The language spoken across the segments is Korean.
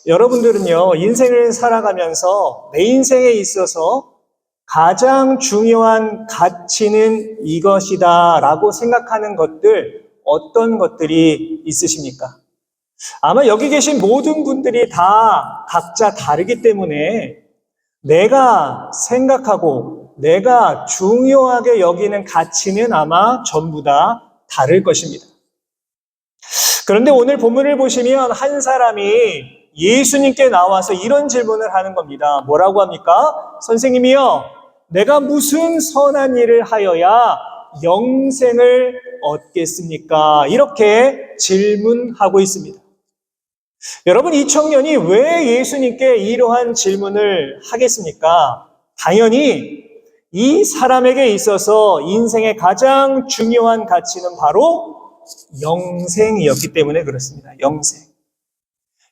여러분들은요, 인생을 살아가면서 내 인생에 있어서 가장 중요한 가치는 이것이다 라고 생각하는 것들, 어떤 것들이 있으십니까? 아마 여기 계신 모든 분들이 다 각자 다르기 때문에 내가 생각하고 내가 중요하게 여기는 가치는 아마 전부 다 다를 것입니다. 그런데 오늘 본문을 보시면 한 사람이 예수님께 나와서 이런 질문을 하는 겁니다. 뭐라고 합니까? 선생님이요, 내가 무슨 선한 일을 하여야 영생을 얻겠습니까? 이렇게 질문하고 있습니다. 여러분, 이 청년이 왜 예수님께 이러한 질문을 하겠습니까? 당연히 이 사람에게 있어서 인생의 가장 중요한 가치는 바로 영생이었기 때문에 그렇습니다. 영생.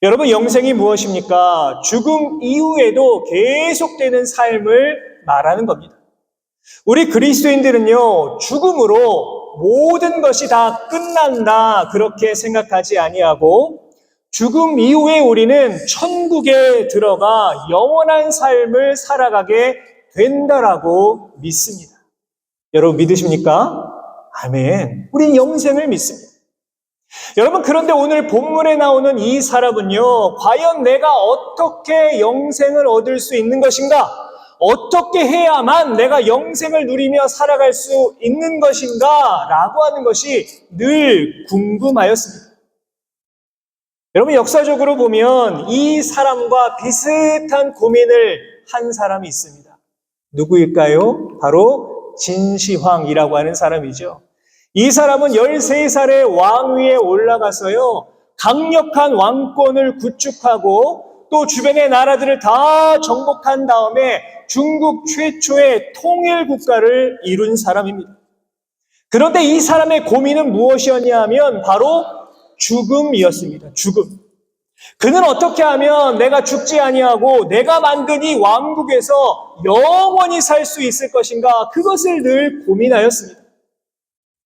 여러분, 영생이 무엇입니까? 죽음 이후에도 계속되는 삶을 말하는 겁니다. 우리 그리스도인들은요, 죽음으로 모든 것이 다 끝난다 그렇게 생각하지 아니하고 죽음 이후에 우리는 천국에 들어가 영원한 삶을 살아가게 된다라고 믿습니다. 여러분 믿으십니까? 아멘. 우린 영생을 믿습니다. 여러분, 그런데 오늘 본문에 나오는 이 사람은요, 과연 내가 어떻게 영생을 얻을 수 있는 것인가? 어떻게 해야만 내가 영생을 누리며 살아갈 수 있는 것인가? 라고 하는 것이 늘 궁금하였습니다. 여러분, 역사적으로 보면 이 사람과 비슷한 고민을 한 사람이 있습니다. 누구일까요? 바로 진시황이라고 하는 사람이죠. 이 사람은 13살에 왕위에 올라가서요, 강력한 왕권을 구축하고 또 주변의 나라들을 다 정복한 다음에 중국 최초의 통일 국가를 이룬 사람입니다. 그런데 이 사람의 고민은 무엇이었냐 하면 바로 죽음이었습니다. 죽음. 그는 어떻게 하면 내가 죽지 아니하고 내가 만든 이 왕국에서 영원히 살 수 있을 것인가, 그것을 늘 고민하였습니다.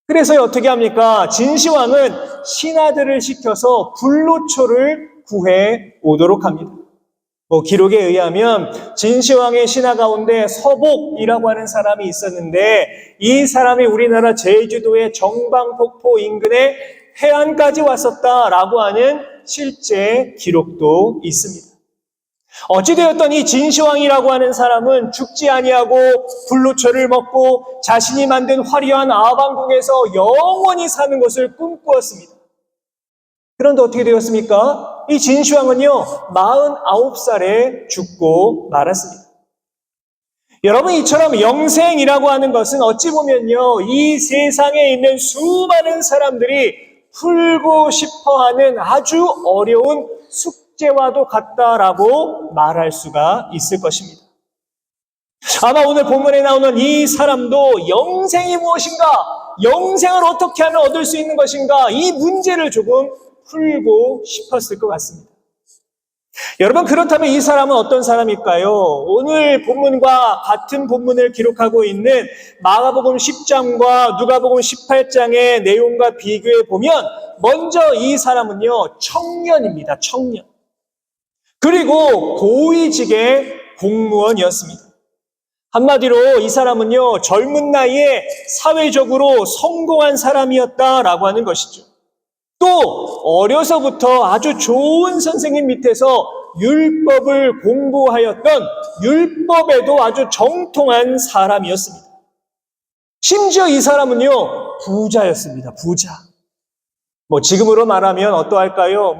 그래서 어떻게 합니까? 진시황은 신하들을 시켜서 불로초를 구해 오도록 합니다. 기록에 의하면 진시황의 신하 가운데 서복이라고 하는 사람이 있었는데, 이 사람이 우리나라 제주도의 정방폭포 인근에 해안까지 왔었다라고 하는 실제 기록도 있습니다. 어찌되었던 이 진시황이라고 하는 사람은 죽지 아니하고 불로초를 먹고 자신이 만든 화려한 아방궁에서 영원히 사는 것을 꿈꾸었습니다. 그런데 어떻게 되었습니까? 이 진시황은요, 49살에 죽고 말았습니다. 여러분, 이처럼 영생이라고 하는 것은 어찌 보면요, 이 세상에 있는 수많은 사람들이 풀고 싶어하는 아주 어려운 숙제와도 같다라고 말할 수가 있을 것입니다. 아마 오늘 본문에 나오는 이 사람도 영생이 무엇인가, 영생을 어떻게 하면 얻을 수 있는 것인가, 이 문제를 조금 풀고 싶었을 것 같습니다. 여러분, 그렇다면 이 사람은 어떤 사람일까요? 오늘 본문과 같은 본문을 기록하고 있는 마가복음 10장과 누가복음 18장의 내용과 비교해 보면 먼저 이 사람은요, 청년입니다. 청년. 그리고 고위직의 공무원이었습니다. 한마디로 이 사람은요, 젊은 나이에 사회적으로 성공한 사람이었다라고 하는 것이죠. 또 어려서부터 아주 좋은 선생님 밑에서 율법을 공부하였던 율법에도 아주 정통한 사람이었습니다. 심지어 이 사람은요, 부자였습니다. 부자. 지금으로 말하면 어떠할까요?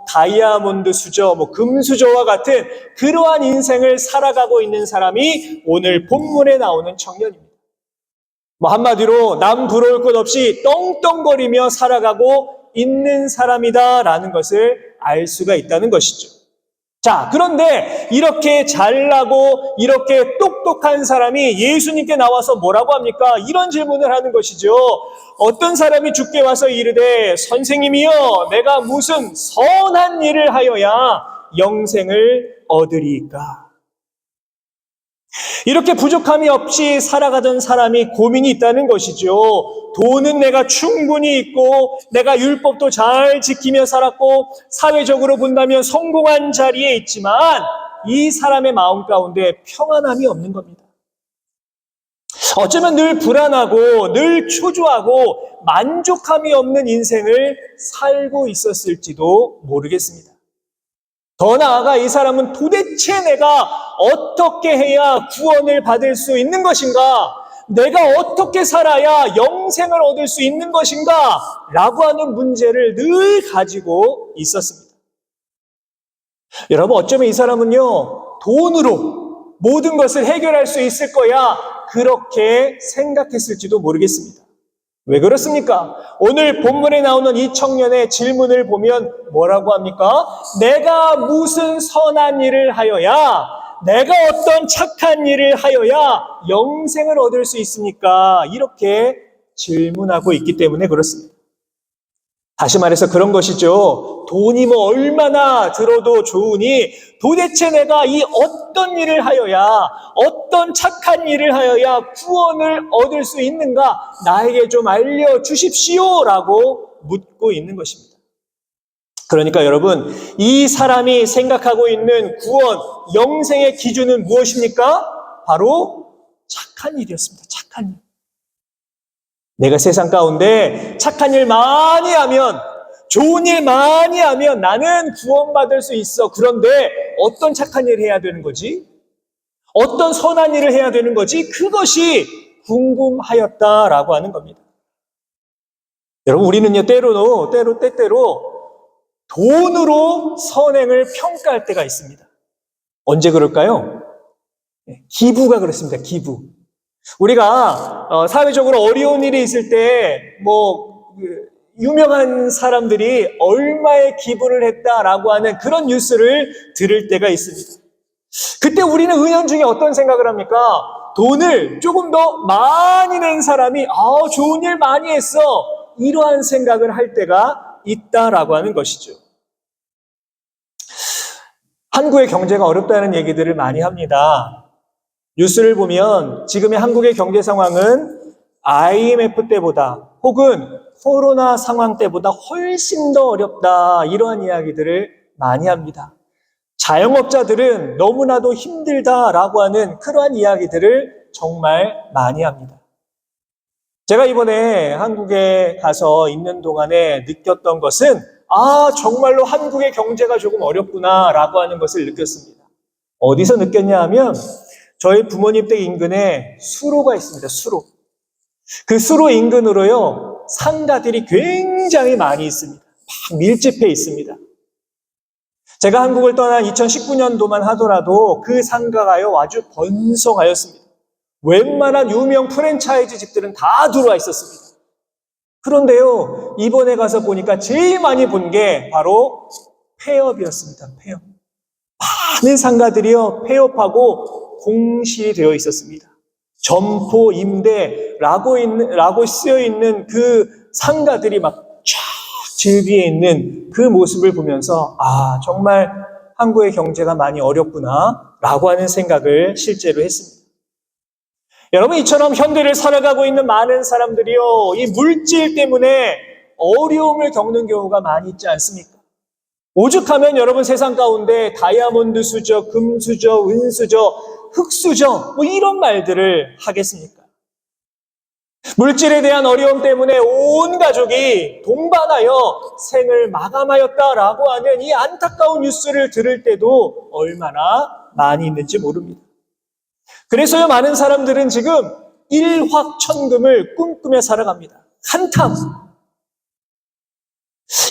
다이아몬드 수저, 금수저와 같은 그러한 인생을 살아가고 있는 사람이 오늘 본문에 나오는 청년입니다. 한마디로 남 부러울 것 없이 떵떵거리며 살아가고 있는 사람이다라는 것을 알 수가 있다는 것이죠. 자, 그런데 이렇게 잘나고 이렇게 똑똑한 사람이 예수님께 나와서 뭐라고 합니까? 이런 질문을 하는 것이죠. 어떤 사람이 주께 와서 이르되 선생님이여, 내가 무슨 선한 일을 하여야 영생을 얻으리까? 이렇게 부족함이 없이 살아가던 사람이 고민이 있다는 것이죠. 돈은 내가 충분히 있고 내가 율법도 잘 지키며 살았고 사회적으로 본다면 성공한 자리에 있지만 이 사람의 마음 가운데 평안함이 없는 겁니다. 어쩌면 늘 불안하고 늘 초조하고 만족함이 없는 인생을 살고 있었을지도 모르겠습니다. 더 나아가 이 사람은 도대체 내가 어떻게 해야 구원을 받을 수 있는 것인가? 내가 어떻게 살아야 영생을 얻을 수 있는 것인가? 라고 하는 문제를 늘 가지고 있었습니다. 여러분, 어쩌면 이 사람은요, 돈으로 모든 것을 해결할 수 있을 거야, 그렇게 생각했을지도 모르겠습니다. 왜 그렇습니까? 오늘 본문에 나오는 이 청년의 질문을 보면 뭐라고 합니까? 내가 무슨 선한 일을 하여야, 내가 어떤 착한 일을 하여야 영생을 얻을 수 있습니까? 이렇게 질문하고 있기 때문에 그렇습니다. 다시 말해서 그런 것이죠. 돈이 뭐 얼마나 들어도 좋으니 도대체 내가 이 어떤 일을 하여야, 어떤 착한 일을 하여야 구원을 얻을 수 있는가? 나에게 좀 알려주십시오 라고 묻고 있는 것입니다. 그러니까 여러분, 이 사람이 생각하고 있는 구원, 영생의 기준은 무엇입니까? 바로 착한 일이었습니다. 착한 일. 내가 세상 가운데 착한 일 많이 하면, 좋은 일 많이 하면 나는 구원받을 수 있어. 그런데 어떤 착한 일을 해야 되는 거지? 어떤 선한 일을 해야 되는 거지? 그것이 궁금하였다라고 하는 겁니다. 여러분, 우리는요, 때때로 돈으로 선행을 평가할 때가 있습니다. 언제 그럴까요? 기부가 그렇습니다. 기부. 우리가 사회적으로 어려운 일이 있을 때 유명한 사람들이 얼마의 기부를 했다라고 하는 그런 뉴스를 들을 때가 있습니다. 그때 우리는 은연중에 어떤 생각을 합니까? 돈을 조금 더 많이 낸 사람이 좋은 일 많이 했어, 이러한 생각을 할 때가 있다라고 하는 것이죠. 한국의 경제가 어렵다는 얘기들을 많이 합니다. 뉴스를 보면 지금의 한국의 경제 상황은 IMF 때보다 혹은 코로나 상황 때보다 훨씬 더 어렵다, 이러한 이야기들을 많이 합니다. 자영업자들은 너무나도 힘들다라고 하는 그러한 이야기들을 정말 많이 합니다. 제가 이번에 한국에 가서 있는 동안에 느꼈던 것은 정말로 한국의 경제가 조금 어렵구나라고 하는 것을 느꼈습니다. 어디서 느꼈냐 하면 저희 부모님 댁 인근에 수로가 있습니다. 수로. 그 수로 인근으로요, 상가들이 굉장히 많이 있습니다. 막 밀집해 있습니다. 제가 한국을 떠난 2019년도만 하더라도 그 상가가요, 아주 번성하였습니다. 웬만한 유명 프랜차이즈 집들은 다 들어와 있었습니다. 그런데요, 이번에 가서 보니까 제일 많이 본 게 바로 폐업이었습니다. 폐업. 많은 상가들이요, 폐업하고 공실이 되어 있었습니다. 점포 임대라고 쓰여 있는 그 상가들이 막 쫙 질비해 있는 그 모습을 보면서 정말 한국의 경제가 많이 어렵구나라고 하는 생각을 실제로 했습니다. 여러분, 이처럼 현대를 살아가고 있는 많은 사람들이요, 이 물질 때문에 어려움을 겪는 경우가 많이 있지 않습니까? 오죽하면 여러분 세상 가운데 다이아몬드 수저, 금 수저, 은 수저, 흙 수저, 이런 말들을 하겠습니까? 물질에 대한 어려움 때문에 온 가족이 동반하여 생을 마감하였다라고 하는 이 안타까운 뉴스를 들을 때도 얼마나 많이 있는지 모릅니다. 그래서요, 많은 사람들은 지금 일확천금을 꿈꾸며 살아갑니다. 한탕.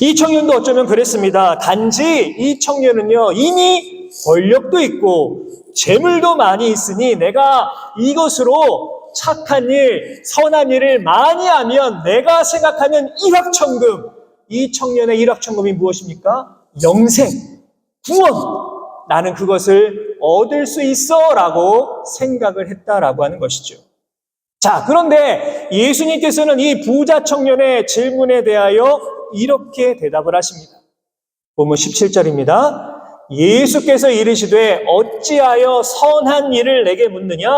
이 청년도 어쩌면 그랬습니다. 단지 이 청년은요, 이미 권력도 있고 재물도 많이 있으니 내가 이것으로 착한 일, 선한 일을 많이 하면 내가 생각하는 일확천금, 이 청년의 일확천금이 무엇입니까? 영생, 구원. 나는 그것을 얻을 수 있어 라고 생각을 했다라고 하는 것이죠. 자, 그런데 예수님께서는 이 부자 청년의 질문에 대하여 이렇게 대답을 하십니다. 본문 17절입니다. 예수께서 이르시되 어찌하여 선한 일을 내게 묻느냐?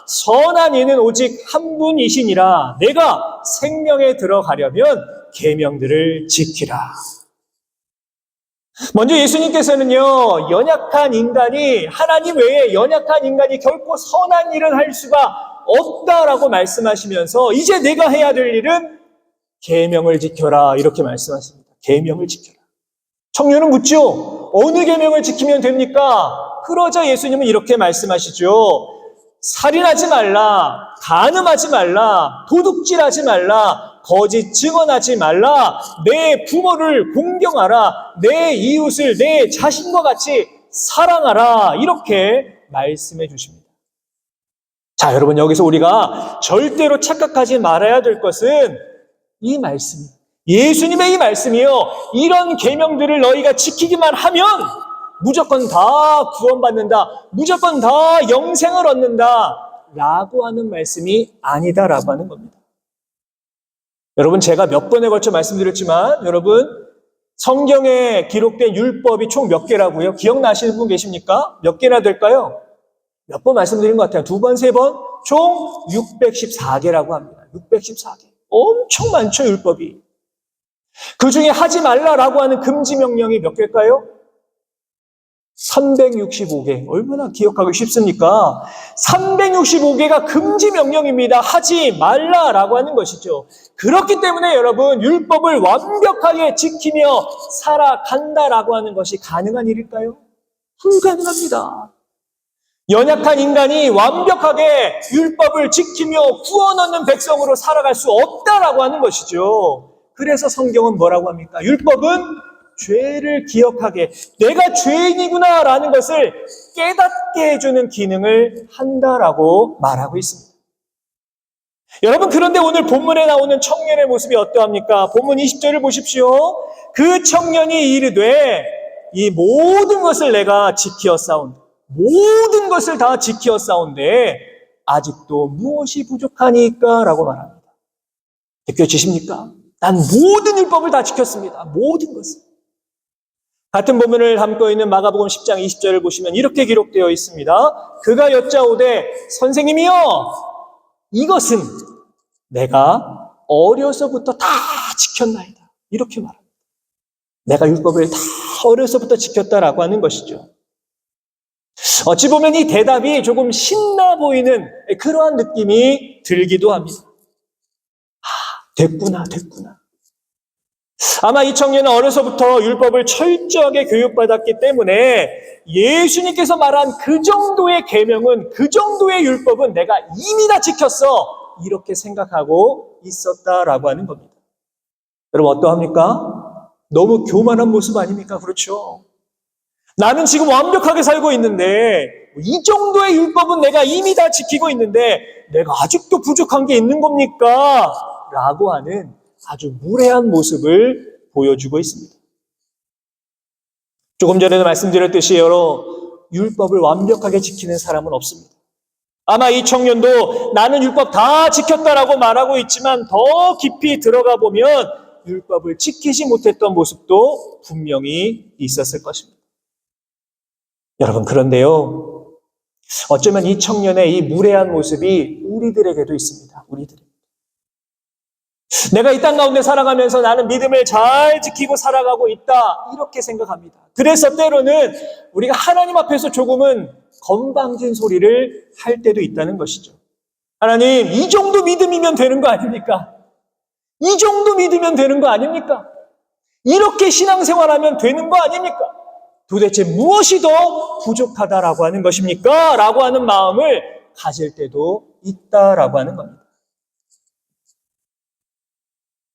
선한 이는 오직 한 분이시니라. 내가 생명에 들어가려면 계명들을 지키라. 먼저 예수님께서는요, 연약한 인간이, 하나님 외에 연약한 인간이 결코 선한 일을 할 수가 없다라고 말씀하시면서 이제 내가 해야 될 일은 계명을 지켜라, 이렇게 말씀하십니다. 계명을 지켜라. 청년은 묻죠. 어느 계명을 지키면 됩니까? 그러자 예수님은 이렇게 말씀하시죠. 살인하지 말라, 간음하지 말라, 도둑질하지 말라, 거짓 증언하지 말라, 내 부모를 공경하라, 내 이웃을 내 자신과 같이 사랑하라, 이렇게 말씀해 주십니다. 자, 여러분, 여기서 우리가 절대로 착각하지 말아야 될 것은 이 말씀입니다. 예수님의 이 말씀이요, 이런 계명들을 너희가 지키기만 하면 무조건 다 구원받는다, 무조건 다 영생을 얻는다 라고 하는 말씀이 아니다라고 하는 겁니다. 여러분, 제가 몇 번에 걸쳐 말씀드렸지만 여러분, 성경에 기록된 율법이 총 몇 개라고요? 기억나시는 분 계십니까? 몇 개나 될까요? 몇 번 말씀드린 것 같아요. 2번, 3번? 총 614개라고 합니다. 614개. 엄청 많죠, 율법이. 그 중에 하지 말라라고 하는 금지 명령이 몇 개일까요? 365개. 얼마나 기억하기 쉽습니까? 365개가 금지 명령입니다. 하지 말라라고 하는 것이죠. 그렇기 때문에 여러분, 율법을 완벽하게 지키며 살아간다라고 하는 것이 가능한 일일까요? 불가능합니다. 연약한 인간이 완벽하게 율법을 지키며 구원 얻는 백성으로 살아갈 수 없다라고 하는 것이죠. 그래서 성경은 뭐라고 합니까? 율법은 죄를 기억하게, 내가 죄인이구나라는 것을 깨닫게 해주는 기능을 한다라고 말하고 있습니다. 여러분, 그런데 오늘 본문에 나오는 청년의 모습이 어떠합니까? 본문 20절을 보십시오. 그 청년이 이르되 이 모든 것을 내가 지키어 싸운다. 모든 것을 다 지키어 싸운데 아직도 무엇이 부족하니까? 라고 말합니다. 느껴지십니까? 난 모든 율법을 다 지켰습니다. 모든 것을. 같은 본문을 담고 있는 마가복음 10장 20절을 보시면 이렇게 기록되어 있습니다. 그가 여짜오되 선생님이여, 이것은 내가 어려서부터 다 지켰나이다. 이렇게 말합니다. 내가 율법을 다 어려서부터 지켰다라고 하는 것이죠. 어찌 보면 이 대답이 조금 신나 보이는 그러한 느낌이 들기도 합니다. 됐구나. 아마 이 청년은 어려서부터 율법을 철저하게 교육받았기 때문에 예수님께서 말한 그 정도의 계명은, 그 정도의 율법은 내가 이미 다 지켰어, 이렇게 생각하고 있었다라고 하는 겁니다. 여러분, 어떠합니까? 너무 교만한 모습 아닙니까? 그렇죠? 나는 지금 완벽하게 살고 있는데 이 정도의 율법은 내가 이미 다 지키고 있는데 내가 아직도 부족한 게 있는 겁니까? 라고 하는 아주 무례한 모습을 보여주고 있습니다. 조금 전에도 말씀드렸듯이 여러 율법을 완벽하게 지키는 사람은 없습니다. 아마 이 청년도 나는 율법 다 지켰다라고 말하고 있지만 더 깊이 들어가 보면 율법을 지키지 못했던 모습도 분명히 있었을 것입니다. 여러분, 그런데요, 어쩌면 이 청년의 이 무례한 모습이 우리들에게도 있습니다. 우리들에게. 내가 이 땅 가운데 살아가면서 나는 믿음을 잘 지키고 살아가고 있다, 이렇게 생각합니다. 그래서 때로는 우리가 하나님 앞에서 조금은 건방진 소리를 할 때도 있다는 것이죠. 하나님, 이 정도 믿음이면 되는 거 아닙니까? 이 정도 믿으면 되는 거 아닙니까? 이렇게 신앙생활하면 되는 거 아닙니까? 도대체 무엇이 더 부족하다라고 하는 것입니까? 라고 하는 마음을 가질 때도 있다라고 하는 겁니다.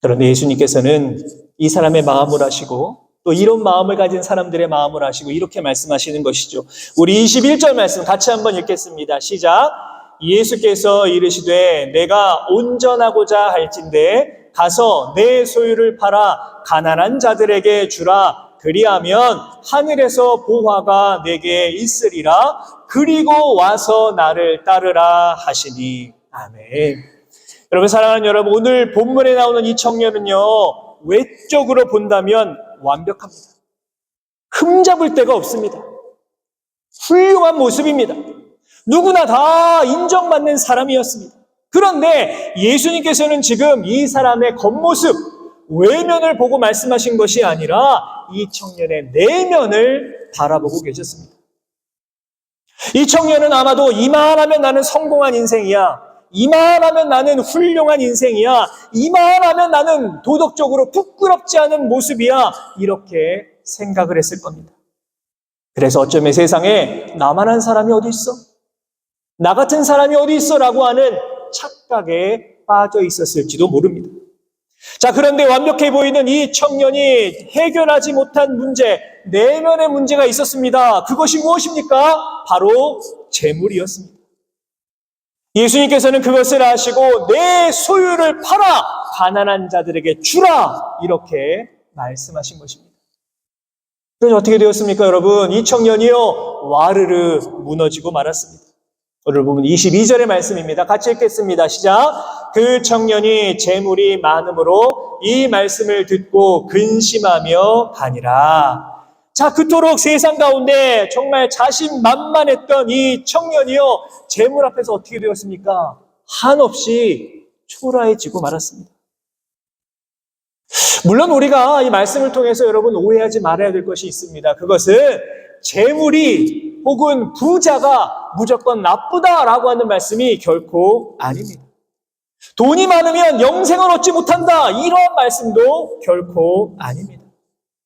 그런데 예수님께서는 이 사람의 마음을 아시고 또 이런 마음을 가진 사람들의 마음을 아시고 이렇게 말씀하시는 것이죠. 우리 21절 말씀 같이 한번 읽겠습니다. 시작. 예수께서 이르시되 내가 온전하고자 할진대 가서 내 소유를 팔아 가난한 자들에게 주라. 그리하면 하늘에서 보화가 내게 있으리라. 그리고 와서 나를 따르라 하시니. 아멘. 여러분, 사랑하는 여러분, 오늘 본문에 나오는 이 청년은요, 외적으로 본다면 완벽합니다. 흠잡을 데가 없습니다. 훌륭한 모습입니다. 누구나 다 인정받는 사람이었습니다. 그런데 예수님께서는 지금 이 사람의 겉모습, 외면을 보고 말씀하신 것이 아니라 이 청년의 내면을 바라보고 계셨습니다. 이 청년은 아마도 이만하면 나는 성공한 인생이야, 이만하면 나는 훌륭한 인생이야, 이만하면 나는 도덕적으로 부끄럽지 않은 모습이야, 이렇게 생각을 했을 겁니다. 그래서 어쩌면 세상에 나만한 사람이 어디 있어? 나 같은 사람이 어디 있어? 라고 하는 착각에 빠져 있었을지도 모릅니다. 자, 그런데 완벽해 보이는 이 청년이 해결하지 못한 문제, 내면의 문제가 있었습니다. 그것이 무엇입니까? 바로 재물이었습니다. 예수님께서는 그것을 아시고 내 소유를 팔아 가난한 자들에게 주라, 이렇게 말씀하신 것입니다. 그래서 어떻게 되었습니까, 여러분? 이 청년이요, 와르르 무너지고 말았습니다. 오늘 보면 22절의 말씀입니다. 같이 읽겠습니다. 시작. 그 청년이 재물이 많음으로 이 말씀을 듣고 근심하며 가니라. 자, 그토록 세상 가운데 정말 자신만만했던 이 청년이요, 재물 앞에서 어떻게 되었습니까? 한없이 초라해지고 말았습니다. 물론 우리가 이 말씀을 통해서 여러분 오해하지 말아야 될 것이 있습니다. 그것은 재물이 혹은 부자가 무조건 나쁘다라고 하는 말씀이 결코 아닙니다. 돈이 많으면 영생을 얻지 못한다, 이런 말씀도 결코 아닙니다.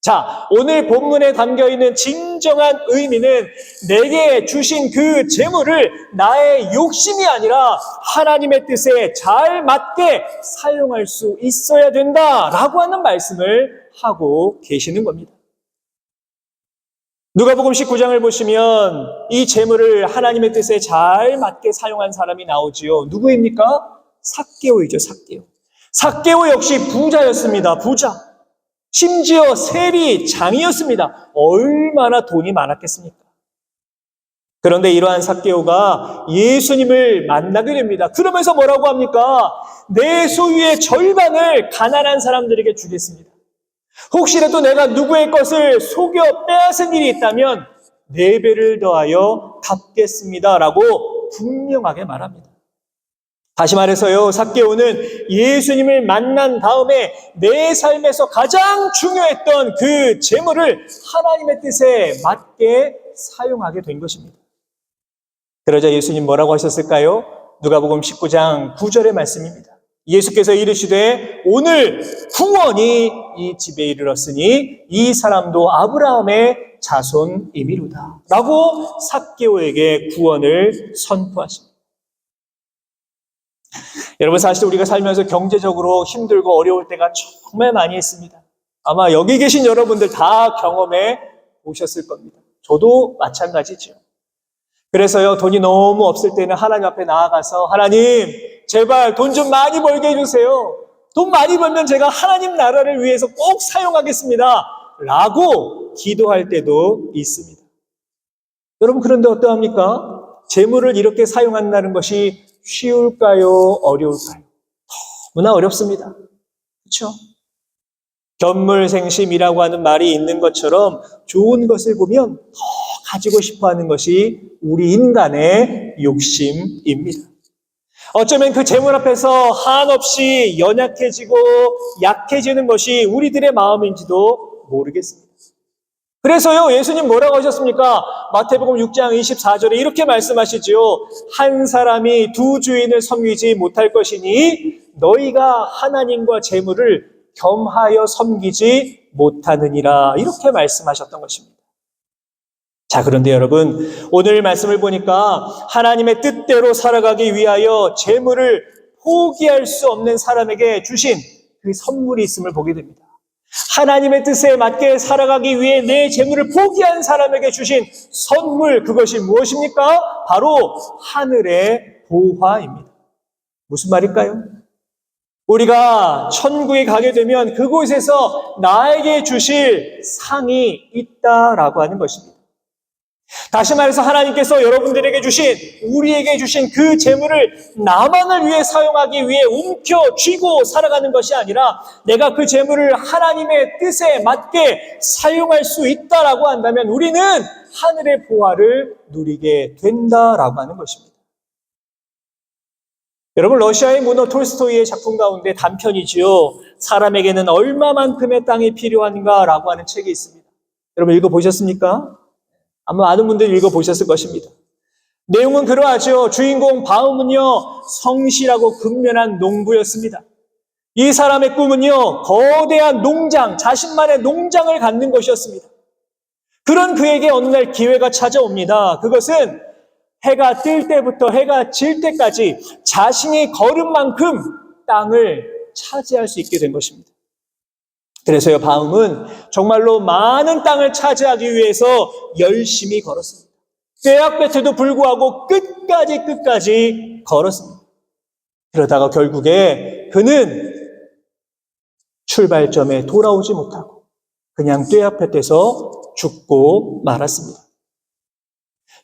자, 오늘 본문에 담겨있는 진정한 의미는 내게 주신 그 재물을 나의 욕심이 아니라 하나님의 뜻에 잘 맞게 사용할 수 있어야 된다라고 하는 말씀을 하고 계시는 겁니다. 누가복음 19장을 보시면 이 재물을 하나님의 뜻에 잘 맞게 사용한 사람이 나오지요. 누구입니까? 삭개오이죠, 삭개오. 삭개오 역시 부자였습니다. 부자. 심지어 세리장이었습니다. 얼마나 돈이 많았겠습니까? 그런데 이러한 삭개오가 예수님을 만나게 됩니다. 그러면서 뭐라고 합니까? 내 소유의 절반을 가난한 사람들에게 주겠습니다. 혹시라도 내가 누구의 것을 속여 빼앗은 일이 있다면 4배를 더하여 갚겠습니다 라고 분명하게 말합니다. 다시 말해서요, 삭개오는 예수님을 만난 다음에 내 삶에서 가장 중요했던 그 재물을 하나님의 뜻에 맞게 사용하게 된 것입니다. 그러자 예수님 뭐라고 하셨을까요? 누가복음 19장 9절의 말씀입니다. 예수께서 이르시되 오늘 구원이 이 집에 이르렀으니 이 사람도 아브라함의 자손이미로다 라고 삭개오에게 구원을 선포하십니다. 여러분, 사실 우리가 살면서 경제적으로 힘들고 어려울 때가 정말 많이 있습니다. 아마 여기 계신 여러분들 다 경험해 보셨을 겁니다. 저도 마찬가지죠. 그래서요, 돈이 너무 없을 때는 하나님 앞에 나아가서 하나님, 제발 돈 좀 많이 벌게 해주세요. 돈 많이 벌면 제가 하나님 나라를 위해서 꼭 사용하겠습니다 라고 기도할 때도 있습니다. 여러분, 그런데 어떠합니까? 재물을 이렇게 사용한다는 것이 쉬울까요? 어려울까요? 너무나 어렵습니다. 그렇죠? 견물생심이라고 하는 말이 있는 것처럼 좋은 것을 보면 더 가지고 싶어하는 것이 우리 인간의 욕심입니다. 어쩌면 그 재물 앞에서 한없이 연약해지고 약해지는 것이 우리들의 마음인지도 모르겠습니다. 그래서요, 예수님 뭐라고 하셨습니까? 마태복음 6장 24절에 이렇게 말씀하시지요. 한 사람이 두 주인을 섬기지 못할 것이니 너희가 하나님과 재물을 겸하여 섬기지 못하느니라, 이렇게 말씀하셨던 것입니다. 자, 그런데 여러분, 오늘 말씀을 보니까 하나님의 뜻대로 살아가기 위하여 재물을 포기할 수 없는 사람에게 주신 그 선물이 있음을 보게 됩니다. 하나님의 뜻에 맞게 살아가기 위해 내 재물을 포기한 사람에게 주신 선물, 그것이 무엇입니까? 바로 하늘의 보화입니다. 무슨 말일까요? 우리가 천국에 가게 되면 그곳에서 나에게 주실 상이 있다라고 하는 것입니다. 다시 말해서 하나님께서 여러분들에게 주신, 우리에게 주신 그 재물을 나만을 위해 사용하기 위해 움켜쥐고 살아가는 것이 아니라 내가 그 재물을 하나님의 뜻에 맞게 사용할 수 있다라고 한다면 우리는 하늘의 보화를 누리게 된다라고 하는 것입니다. 여러분, 러시아의 문호 톨스토이의 작품 가운데 단편이지요. 사람에게는 얼마만큼의 땅이 필요한가라고 하는 책이 있습니다. 여러분 읽어보셨습니까? 아마 많은 분들이 읽어보셨을 것입니다. 내용은 그러하죠. 주인공 바움은요, 성실하고 근면한 농부였습니다. 이 사람의 꿈은요, 거대한 농장, 자신만의 농장을 갖는 것이었습니다. 그런 그에게 어느 날 기회가 찾아옵니다. 그것은 해가 뜰 때부터 해가 질 때까지 자신이 걸은 만큼 땅을 차지할 수 있게 된 것입니다. 그래서요, 바움은 정말로 많은 땅을 차지하기 위해서 열심히 걸었습니다. 쇠약볕에도 불구하고 끝까지 걸었습니다. 그러다가 결국에 그는 출발점에 돌아오지 못하고 그냥 쇠약볕에서 죽고 말았습니다.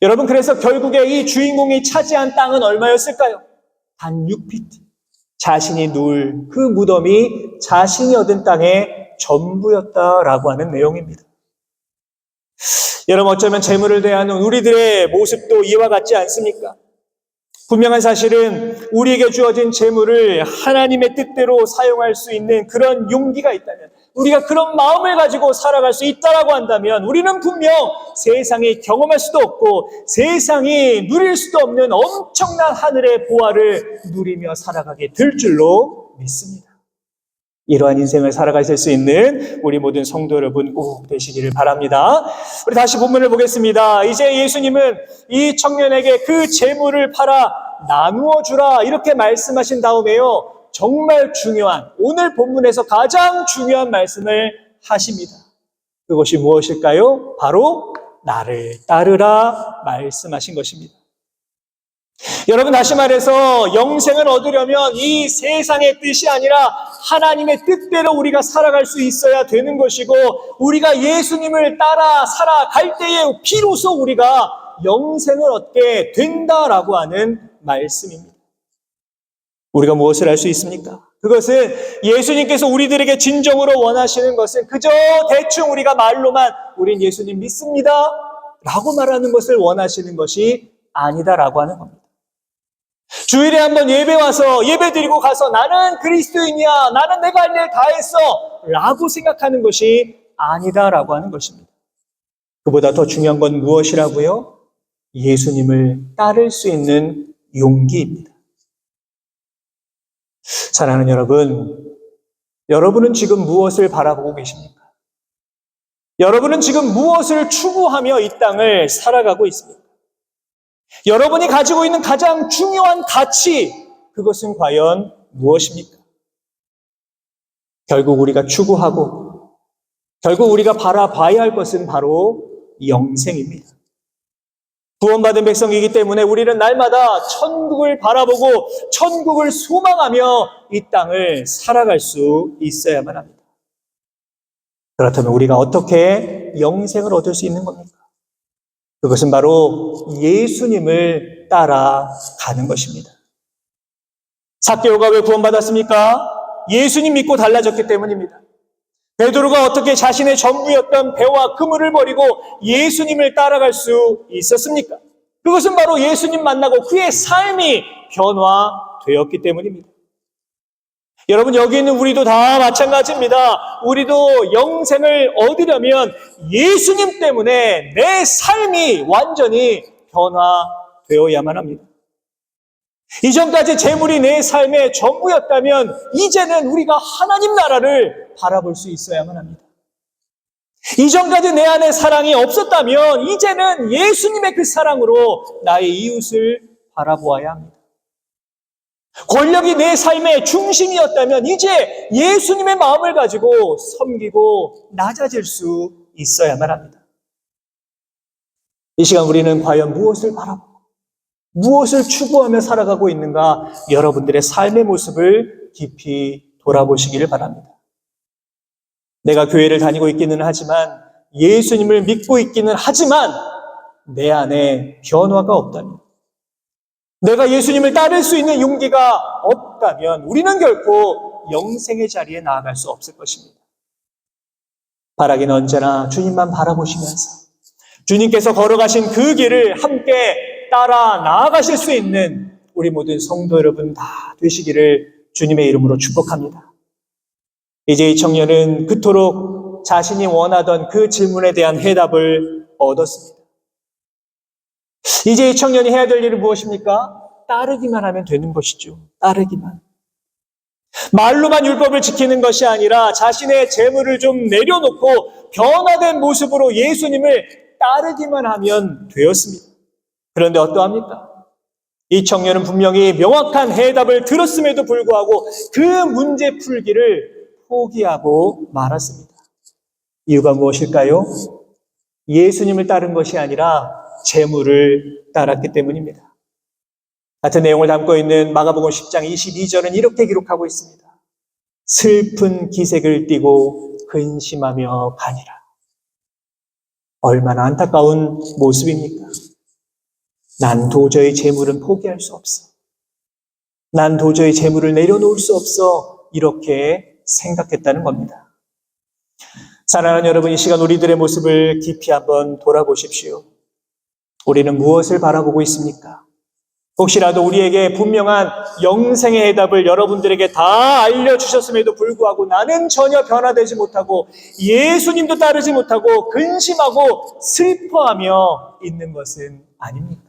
여러분, 그래서 결국에 이 주인공이 차지한 땅은 얼마였을까요? 단 6피트. 자신이 누울 그 무덤이 자신이 얻은 땅의 전부였다라고 하는 내용입니다. 여러분, 어쩌면 재물을 대하는 우리들의 모습도 이와 같지 않습니까? 분명한 사실은 우리에게 주어진 재물을 하나님의 뜻대로 사용할 수 있는 그런 용기가 있다면, 우리가 그런 마음을 가지고 살아갈 수 있다라고 한다면 우리는 분명 세상이 경험할 수도 없고 세상이 누릴 수도 없는 엄청난 하늘의 보화를 누리며 살아가게 될 줄로 믿습니다. 이러한 인생을 살아가실 수 있는 우리 모든 성도 여러분 꼭 되시기를 바랍니다. 우리 다시 본문을 보겠습니다. 이제 예수님은 이 청년에게 그 재물을 팔아 나누어 주라 이렇게 말씀하신 다음에요, 정말 중요한, 오늘 본문에서 가장 중요한 말씀을 하십니다. 그것이 무엇일까요? 바로 나를 따르라 말씀하신 것입니다. 여러분, 다시 말해서 영생을 얻으려면 이 세상의 뜻이 아니라 하나님의 뜻대로 우리가 살아갈 수 있어야 되는 것이고, 우리가 예수님을 따라 살아갈 때에 비로소 우리가 영생을 얻게 된다라고 하는 말씀입니다. 우리가 무엇을 할 수 있습니까? 그것은 예수님께서 우리들에게 진정으로 원하시는 것은 그저 대충 우리가 말로만 우린 예수님 믿습니다 라고 말하는 것을 원하시는 것이 아니다라고 하는 겁니다. 주일에 한번 예배 와서 예배 드리고 가서 나는 그리스도인이야, 나는 내가 할 일 다 했어 라고 생각하는 것이 아니다라고 하는 것입니다. 그보다 더 중요한 건 무엇이라고요? 예수님을 따를 수 있는 용기입니다. 사랑하는 여러분, 여러분은 지금 무엇을 바라보고 계십니까? 여러분은 지금 무엇을 추구하며 이 땅을 살아가고 있습니까? 여러분이 가지고 있는 가장 중요한 가치, 그것은 과연 무엇입니까? 결국 우리가 추구하고 결국 우리가 바라봐야 할 것은 바로 영생입니다. 구원받은 백성이기 때문에 우리는 날마다 천국을 바라보고 천국을 소망하며 이 땅을 살아갈 수 있어야만 합니다. 그렇다면 우리가 어떻게 영생을 얻을 수 있는 겁니까? 그것은 바로 예수님을 따라가는 것입니다. 삭개오가 왜 구원받았습니까? 예수님 믿고 달라졌기 때문입니다. 베드로가 어떻게 자신의 전부였던 배와 그물을 버리고 예수님을 따라갈 수 있었습니까? 그것은 바로 예수님 만나고 그의 삶이 변화되었기 때문입니다. 여러분, 여기 있는 우리도 다 마찬가지입니다. 우리도 영생을 얻으려면 예수님 때문에 내 삶이 완전히 변화되어야만 합니다. 이전까지 재물이 내 삶의 전부였다면 이제는 우리가 하나님 나라를 바라볼 수 있어야만 합니다. 이전까지 내 안에 사랑이 없었다면 이제는 예수님의 그 사랑으로 나의 이웃을 바라보아야 합니다. 권력이 내 삶의 중심이었다면 이제 예수님의 마음을 가지고 섬기고 낮아질 수 있어야만 합니다. 이 시간 우리는 과연 무엇을 바라보고 무엇을 추구하며 살아가고 있는가, 여러분들의 삶의 모습을 깊이 돌아보시기를 바랍니다. 내가 교회를 다니고 있기는 하지만, 예수님을 믿고 있기는 하지만 내 안에 변화가 없다면, 내가 예수님을 따를 수 있는 용기가 없다면 우리는 결코 영생의 자리에 나아갈 수 없을 것입니다. 바라기는 언제나 주님만 바라보시면서 주님께서 걸어가신 그 길을 함께 따라 나아가실 수 있는 우리 모든 성도 여러분 다 되시기를 주님의 이름으로 축복합니다. 이제 이 청년은 그토록 자신이 원하던 그 질문에 대한 해답을 얻었습니다. 이제 이 청년이 해야 될 일은 무엇입니까? 따르기만 하면 되는 것이죠. 따르기만. 말로만 율법을 지키는 것이 아니라 자신의 재물을 좀 내려놓고 변화된 모습으로 예수님을 따르기만 하면 되었습니다. 그런데 어떠합니까? 이 청년은 분명히 명확한 해답을 들었음에도 불구하고 그 문제 풀기를 포기하고 말았습니다. 이유가 무엇일까요? 예수님을 따른 것이 아니라 재물을 따랐기 때문입니다. 같은 내용을 담고 있는 마가복음 10장 22절은 이렇게 기록하고 있습니다. 슬픈 기색을 띠고 근심하며 가니라. 얼마나 안타까운 모습입니까? 난 도저히 재물은 포기할 수 없어. 난 도저히 재물을 내려놓을 수 없어. 이렇게 생각했다는 겁니다. 사랑하는 여러분, 이 시간 우리들의 모습을 깊이 한번 돌아보십시오. 우리는 무엇을 바라보고 있습니까? 혹시라도 우리에게 분명한 영생의 해답을 여러분들에게 다 알려주셨음에도 불구하고 나는 전혀 변화되지 못하고 예수님도 따르지 못하고 근심하고 슬퍼하며 있는 것은 아닙니까?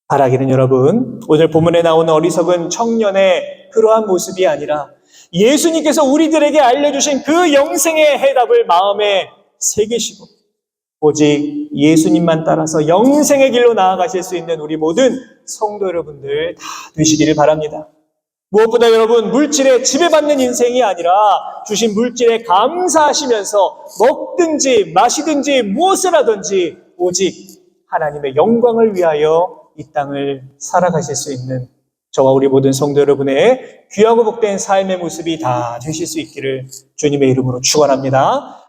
바라기는 여러분, 오늘 본문에 나오는 어리석은 청년의 그러한 모습이 아니라 예수님께서 우리들에게 알려주신 그 영생의 해답을 마음에 새기시고 오직 예수님만 따라서 영생의 길로 나아가실 수 있는 우리 모든 성도 여러분들 다 되시기를 바랍니다. 무엇보다 여러분, 물질에 지배받는 인생이 아니라 주신 물질에 감사하시면서 먹든지 마시든지 무엇을 하든지 오직 하나님의 영광을 위하여 이 땅을 살아가실 수 있는 저와 우리 모든 성도 여러분의 귀하고 복된 삶의 모습이 다 되실 수 있기를 주님의 이름으로 축원합니다.